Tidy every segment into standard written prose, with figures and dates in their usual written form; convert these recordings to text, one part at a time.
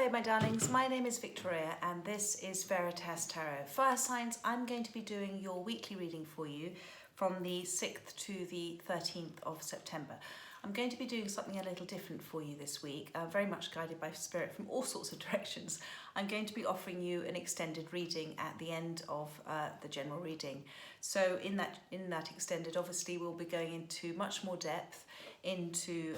Hello my darlings, my name is Victoria and this is Veritas Tarot. Fire signs, I'm going to be doing your weekly reading for you from the 6th to the 13th of September. I'm going to be doing something a little different for you this week, very much guided by spirit from all sorts of directions. I'm going to be offering you an extended reading at the end of the general reading. So in that extended, obviously we'll be going into much more depth into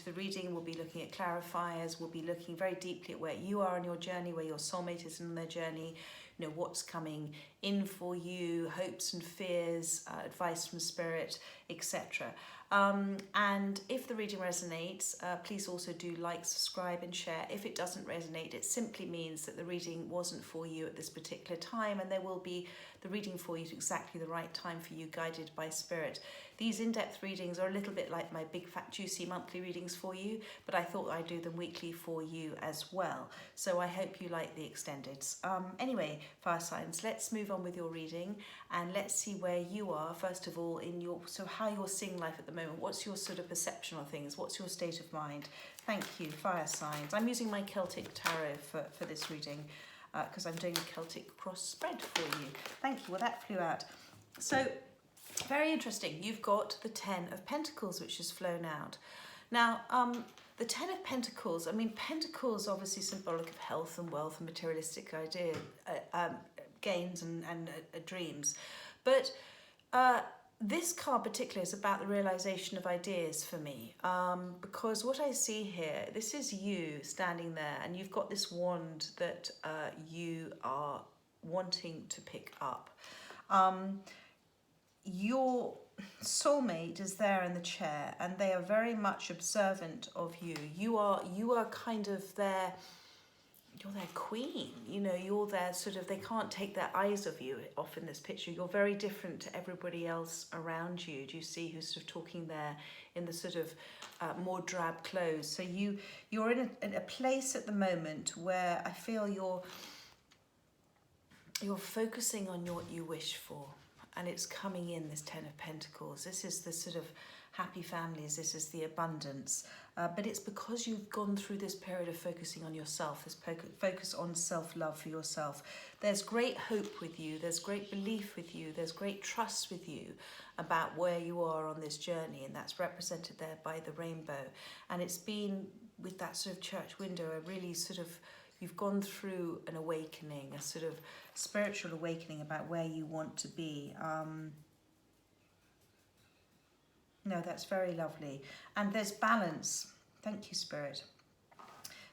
the reading. We'll be looking at clarifiers. We'll be looking very deeply at where you are on your journey, where your soulmate is in their journey, you know, what's coming in for you, hopes and fears, advice from spirit, etc. And if the reading resonates, please also do like, subscribe and share. If it doesn't resonate, it simply means that the reading wasn't for you at this particular time, and there will be the reading for you at exactly the right time for you, guided by spirit. These in-depth readings are a little bit like my big fat juicy monthly readings for you, but I thought I'd do them weekly for you as well. So I hope you like the extendeds. Anyway, fire signs, let's move on with your reading and let's see where you are, first of all, in your, so how you're seeing life at the moment. What's your sort of perception of things? What's your state of mind? Thank you, fire signs. I'm using my Celtic tarot for this reading because I'm doing a Celtic cross spread for you. Thank you. Well, that flew out. So, very interesting. You've got the 10 of Pentacles, which has flown out. Now, the 10 of Pentacles, I mean, Pentacles obviously symbolic of health and wealth and materialistic gains and dreams. But this card particularly is about the realization of ideas for me, because what I see here, this is you standing there and you've got this wand that you are wanting to pick up. Your soulmate is there in the chair and they are very much observant of you. You are kind of their, you're their queen, you know, you're their sort of, they can't take their eyes off you off in this picture. You're very different to everybody else around you. Do you see who's sort of talking there in the sort of more drab clothes? So you're in a place at the moment where I feel you're focusing on what you wish for. And it's coming in, this 10 of Pentacles. This is the sort of happy families, this is the abundance. But it's because you've gone through this period of focusing on yourself, this focus on self-love for yourself. There's great hope with you, there's great belief with you, there's great trust with you about where you are on this journey, and that's represented there by the rainbow. And it's been, with that sort of church window, a really sort of, you've gone through an awakening, a sort of spiritual awakening about where you want to be. No, that's very lovely. And there's balance. Thank you, Spirit.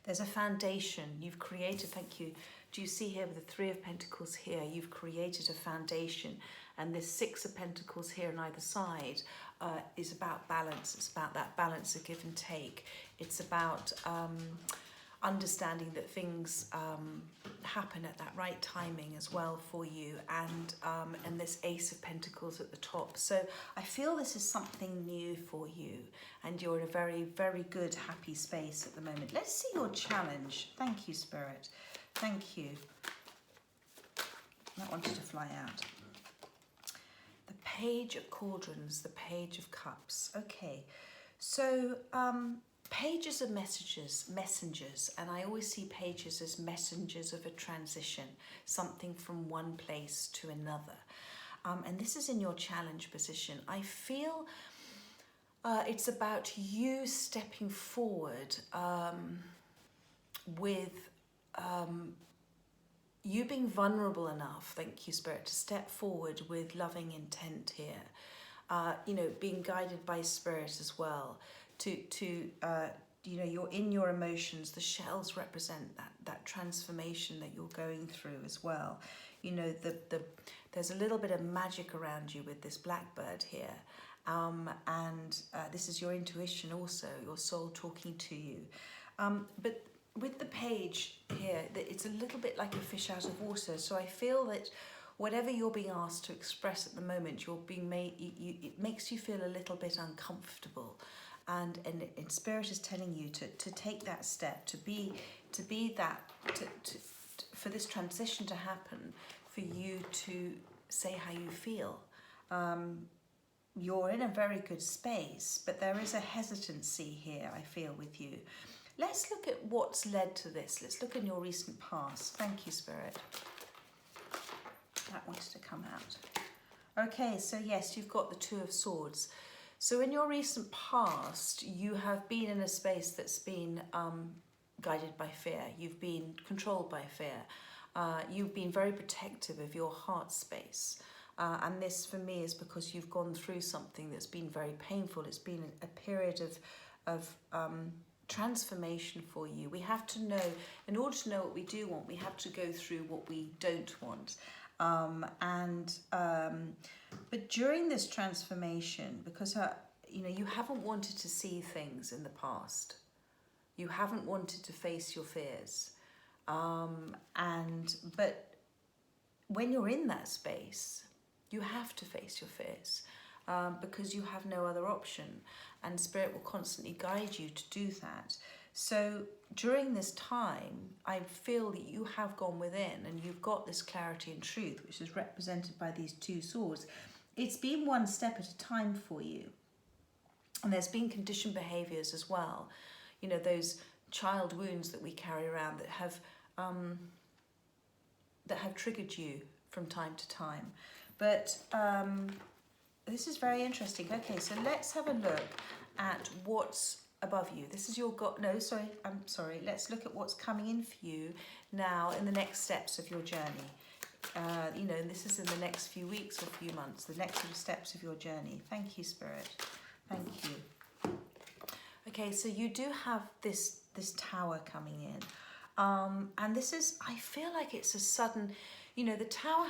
There's a foundation you've created. Thank you. Do you see here with the 3 of Pentacles here? You've created a foundation. And this 6 of Pentacles here on either side is about balance. It's about that balance of give and take. It's about understanding that things happen at that right timing as well for you, and this Ace of Pentacles at the top. So I feel this is something new for you and you're in a very, very good, happy space at the moment. Let's see your challenge. Thank you, Spirit. Thank you. That wanted to fly out. The Page of Cauldrons, the Page of Cups. Okay, so pages are messengers, and I always see pages as messengers of a transition, something from one place to another. And this is in your challenge position. I feel it's about you stepping forward with you being vulnerable enough, thank you, Spirit, to step forward with loving intent here. You know, being guided by Spirit as well. You know, you're in your emotions. The shells represent that transformation that you're going through as well. You know, there's a little bit of magic around you with this blackbird here. This is your intuition also, your soul talking to you. But with the page here, it's a little bit like a fish out of water. So I feel that whatever you're being asked to express at the moment, you're being made, it makes you feel a little bit uncomfortable. And Spirit is telling you to take that step, for this transition to happen, for you to say how you feel. You're in a very good space, but there is a hesitancy here, I feel, with you. Let's look at what's led to this. Let's look in your recent past. Thank you, Spirit. That wanted to come out. Okay, so yes, you've got the Two of Swords. So in your recent past, you have been in a space that's been guided by fear. You've been controlled by fear. You've been very protective of your heart space. And this for me is because you've gone through something that's been very painful. It's been a period of transformation for you. We have to know, in order to know what we do want, we have to go through what we don't want. But during this transformation, because you haven't wanted to see things in the past, you haven't wanted to face your fears, but when you're in that space, you have to face your fears, because you have no other option, and Spirit will constantly guide you to do that. So during this time, I feel that you have gone within and you've got this clarity and truth, which is represented by these two swords. It's been one step at a time for you. And there's been conditioned behaviours as well. You know, those child wounds that we carry around that have triggered you from time to time. But this is very interesting. Okay, so let's have a look at what's above you. This is your let's look at what's coming in for you now in the next steps of your journey. And this is in the next few weeks or few months, the next sort of steps of your journey. Thank you, Spirit. Thank you. Okay, so you do have this tower coming in. And this is, I feel like it's a sudden, the tower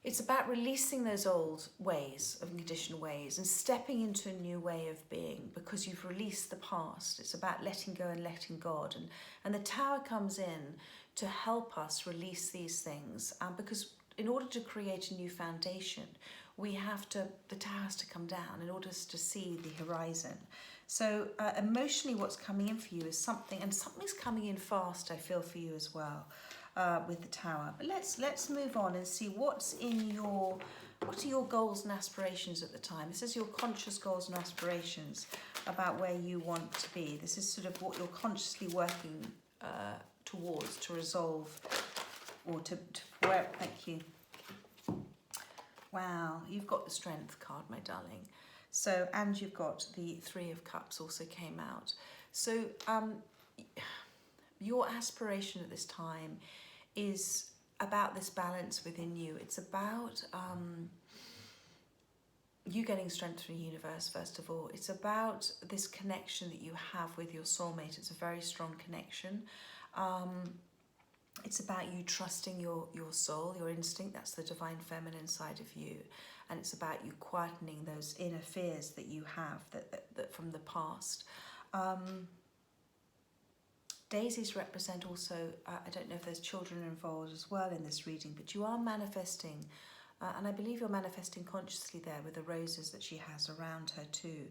it's about releasing those old ways of conditioned ways and stepping into a new way of being, because you've released the past. It's about letting go and letting God. And the tower comes in to help us release these things, because in order to create a new foundation, the tower has to come down in order to see the horizon. So emotionally what's coming in for you is something's coming in fast, I feel, for you as well. With the tower. But let's move on and see what are your goals and aspirations at the time. This is your conscious goals and aspirations about where you want to be. This is sort of what you're consciously working towards to resolve, or to where. Thank you. Wow, you've got the Strength card, my darling. So, and you've got the Three of Cups also came out. So your aspiration at this time is about this balance within you. It's about you getting strength from the universe, first of all. It's about this connection that you have with your soulmate. It's a very strong connection. It's about you trusting your soul, your instinct. That's the divine feminine side of you. And it's about you quietening those inner fears that you have that from the past. Daisies represent also, I don't know if there's children involved as well in this reading, but you are manifesting, and I believe you're manifesting consciously there with the roses that she has around her too.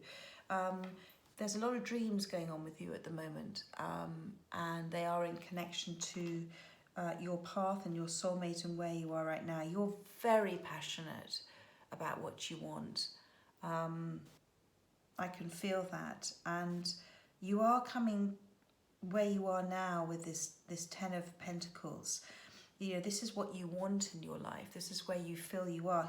There's a lot of dreams going on with you at the moment, and they are in connection to your path and your soulmate and where you are right now. You're very passionate about what you want. I can feel that, and you are coming where you are now with this Ten of Pentacles. This is what you want in your life. This is where you feel you are.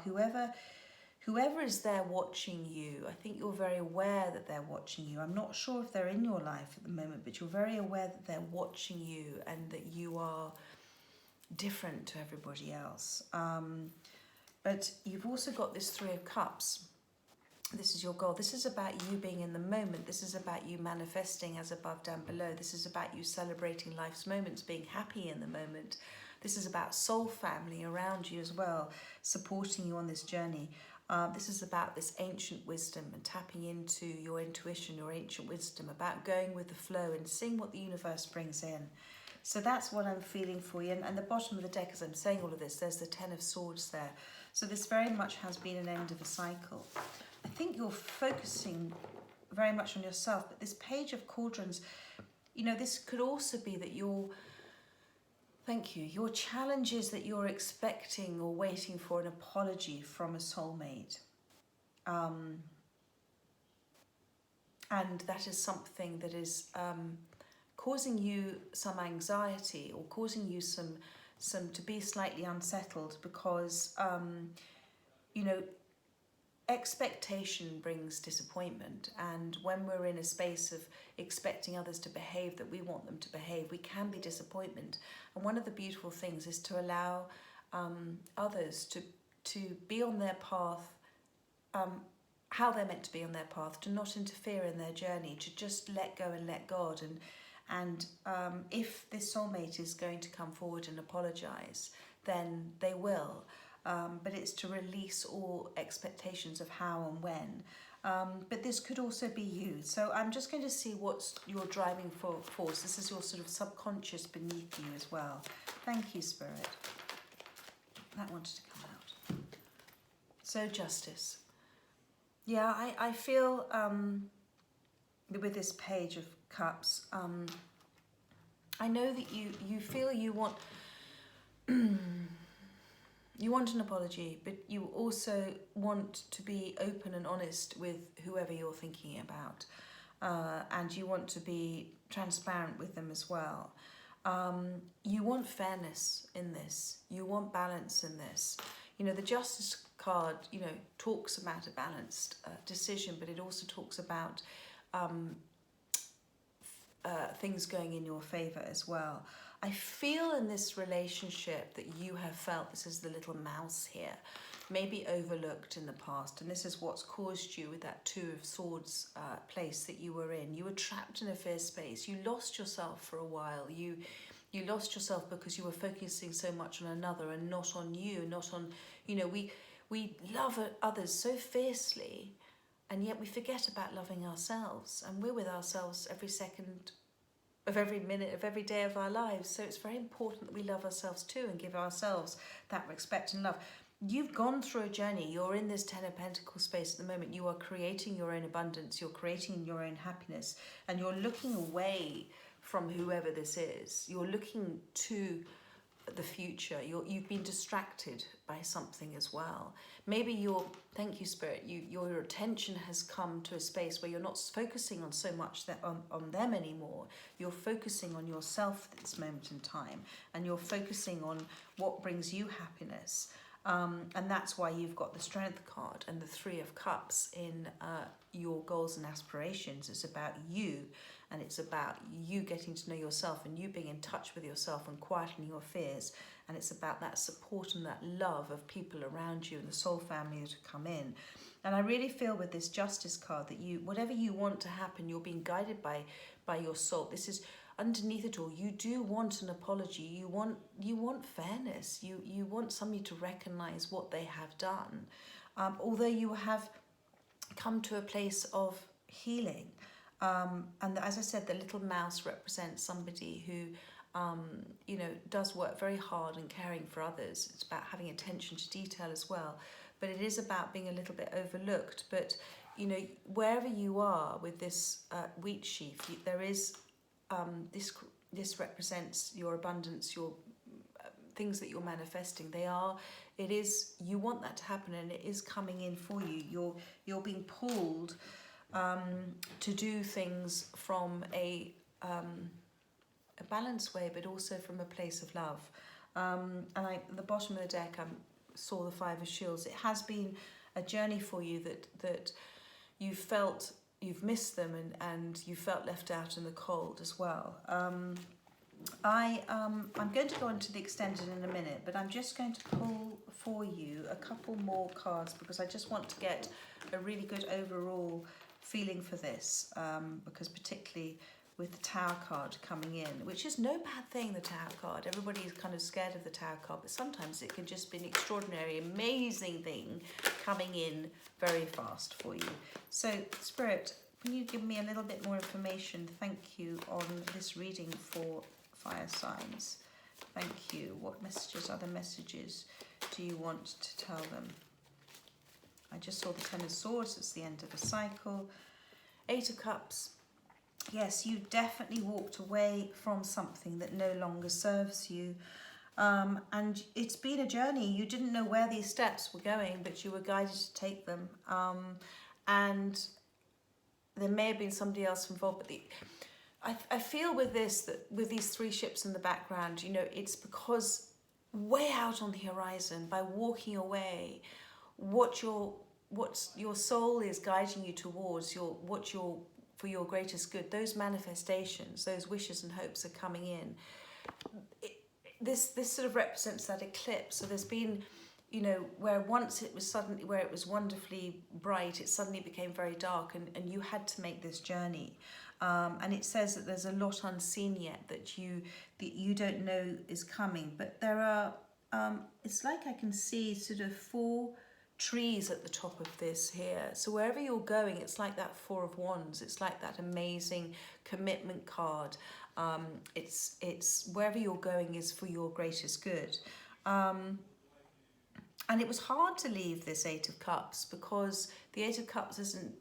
Whoever is there watching you, I think you're very aware that they're watching you. I'm not sure if they're in your life at the moment, but you're very aware that they're watching you and that you are different to everybody else. But you've also got this Three of Cups. This is your goal. This is about you being in the moment. This is about you manifesting as above, down below. This is about you celebrating life's moments, being happy in the moment. This is about soul family around you as well, supporting you on this journey. This is about this ancient wisdom and tapping into your intuition, your ancient wisdom, about going with the flow and seeing what the universe brings in. So that's what I'm feeling for you. And the bottom of the deck, as I'm saying all of this, there's the Ten of Swords there. So this very much has been an end of a cycle. I think you're focusing very much on yourself, but this Page of Cauldrons, this could also be that your challenges that you're expecting or waiting for an apology from a soulmate. And that is something that is causing you some anxiety or causing you some to be slightly unsettled because, you know, expectation brings disappointment, and when we're in a space of expecting others to behave that we want them to behave, we can be disappointment. And one of the beautiful things is to allow others to be on their path, how they're meant to be on their path, to not interfere in their journey, to just let go and let God. And if this soulmate is going to come forward and apologise, then they will. But it's to release all expectations of how and when. But this could also be you. So I'm just going to see what's your driving force. This is your sort of subconscious beneath you as well. Thank you, Spirit. That wanted to come out. So justice. Yeah, I feel with this Page of Cups, I know that you feel you want you want an apology, but you also want to be open and honest with whoever you're thinking about, and you want to be transparent with them as well. You want fairness in this. You want balance in this. You know, the Justice card, you know, talks about a balanced decision, but it also talks about things going in your favour as well. I feel in this relationship that you have felt, this is the little mouse here, maybe overlooked in the past, and this is what's caused you with that Two of Swords place that you were in. You were trapped in a fear space. You lost yourself for a while. You lost yourself because you were focusing so much on another and not on you, not on, you know, we love others so fiercely, and yet we forget about loving ourselves, and we're with ourselves every second of every minute of every day of our lives. So it's very important that we love ourselves too and give ourselves that respect and love. You've gone through a journey. You're in this Ten of Pentacles space at the moment. You are creating your own abundance. You're creating your own happiness, and you're looking away from whoever this is. You're looking to the future. You've been distracted by something as well. Maybe thank you, Spirit, your attention has come to a space where you're not focusing on so much on them anymore. You're focusing on yourself at this moment in time, and you're focusing on what brings you happiness. And that's why you've got the Strength card and the Three of Cups in your goals and aspirations. It's about you, and it's about you getting to know yourself and you being in touch with yourself and quietening your fears. And it's about that support and that love of people around you and the soul family that have come in. And I really feel with this Justice card that whatever you want to happen, you're being guided by your soul. This is underneath it all. You do want an apology. You want fairness. You want somebody to recognize what they have done. Although you have come to a place of healing. And as I said, the little mouse represents somebody who does work very hard and caring for others. It's about having attention to detail as well. But it is about being a little bit overlooked. But, you know, wherever you are with this wheat sheaf, there is this represents your abundance, your things that you're manifesting. You want that to happen, and it is coming in for you. You're being pulled to do things from a balanced way, but also from a place of love. And at the bottom of the deck, I saw the Five of Shields. It has been a journey for you that you felt you've missed them, and you felt left out in the cold as well. I'm going to go into the extended in a minute, but I'm just going to pull for you a couple more cards because I just want to get a really good overall feeling for this, because particularly with the Tower card coming in, which is no bad thing, the Tower card. Everybody is kind of scared of the Tower card, but sometimes it can just be an extraordinary, amazing thing coming in very fast for you. So, Spirit, can you give me a little bit more information, thank you, on this reading for fire signs? Thank you. What other messages do you want to tell them? I just saw the Ten of Swords, it's the end of a cycle. Eight of Cups. Yes, you definitely walked away from something that no longer serves you. And it's been a journey. You didn't know where these steps were going, but you were guided to take them. And there may have been somebody else involved, but I feel with this, that with these three ships in the background, you know, it's because way out on the horizon, by walking away, what's your soul is guiding you towards, for your greatest good, those manifestations, those wishes and hopes are coming in. This sort of represents that eclipse. So there's been, you know, where once it was suddenly, where it was wonderfully bright, it suddenly became very dark, and you had to make this journey. And it says that there's a lot unseen yet that you don't know is coming. But there are, it's like I can see sort of 4 trees at the top of this here. So wherever you're going, it's like that 4 of Wands. It's like that amazing commitment card. It's wherever you're going is for your greatest good. And it was hard to leave this 8 of Cups, because the 8 of Cups isn't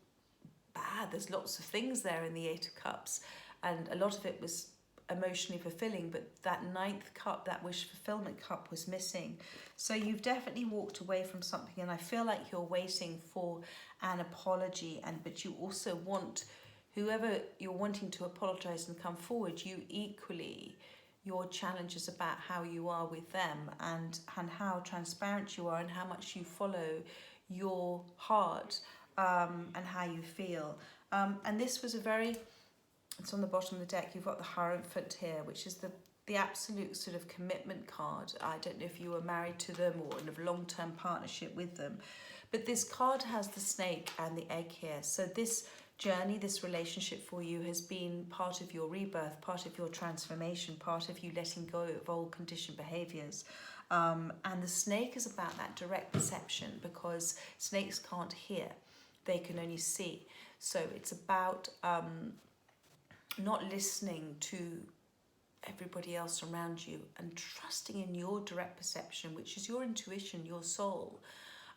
bad. There's lots of things there in the 8 of Cups, and a lot of it was emotionally fulfilling, but that 9th cup, that wish fulfillment cup, was missing. So you've definitely walked away from something, and I feel like you're waiting for an apology, but you also want, whoever you're wanting to apologize and come forward, you equally, your challenge is about how you are with them, and how transparent you are, and how much you follow your heart, and how you feel. And this was a very, it's on the bottom of the deck, you've got the Hierophant here, which is the absolute sort of commitment card. I don't know if you were married to them or in a long-term partnership with them, but this card has the snake and the egg here. So this journey, this relationship for you has been part of your rebirth, part of your transformation, part of you letting go of old conditioned behaviors. And the snake is about that direct perception, because snakes can't hear, they can only see. So it's about not listening to everybody else around you and trusting in your direct perception, which is your intuition, your soul,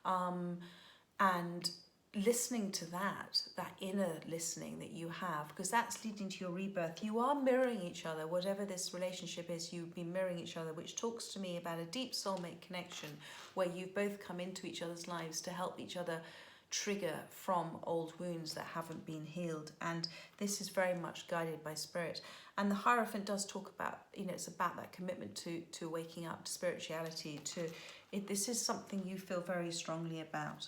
and listening to that inner listening that you have, because that's leading to your rebirth. You are mirroring each other, whatever this relationship is, you've been mirroring each other, which talks to me about a deep soulmate connection where you've both come into each other's lives to help each other trigger from old wounds that haven't been healed. And this is very much guided by spirit. And the Hierophant does talk about, you know, it's about that commitment to waking up, to spirituality, this is something you feel very strongly about.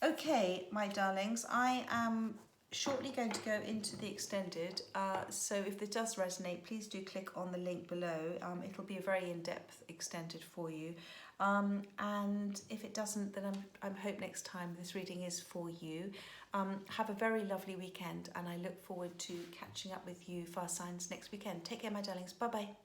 Okay, my darlings, I am shortly going to go into the extended, so if this does resonate, please do click on the link below. It'll be a very in-depth extended for you, and if it doesn't, then I hope next time this reading is for you. Have a very lovely weekend, and I look forward to catching up with you, fire signs, next weekend. Take care, my darlings. Bye bye.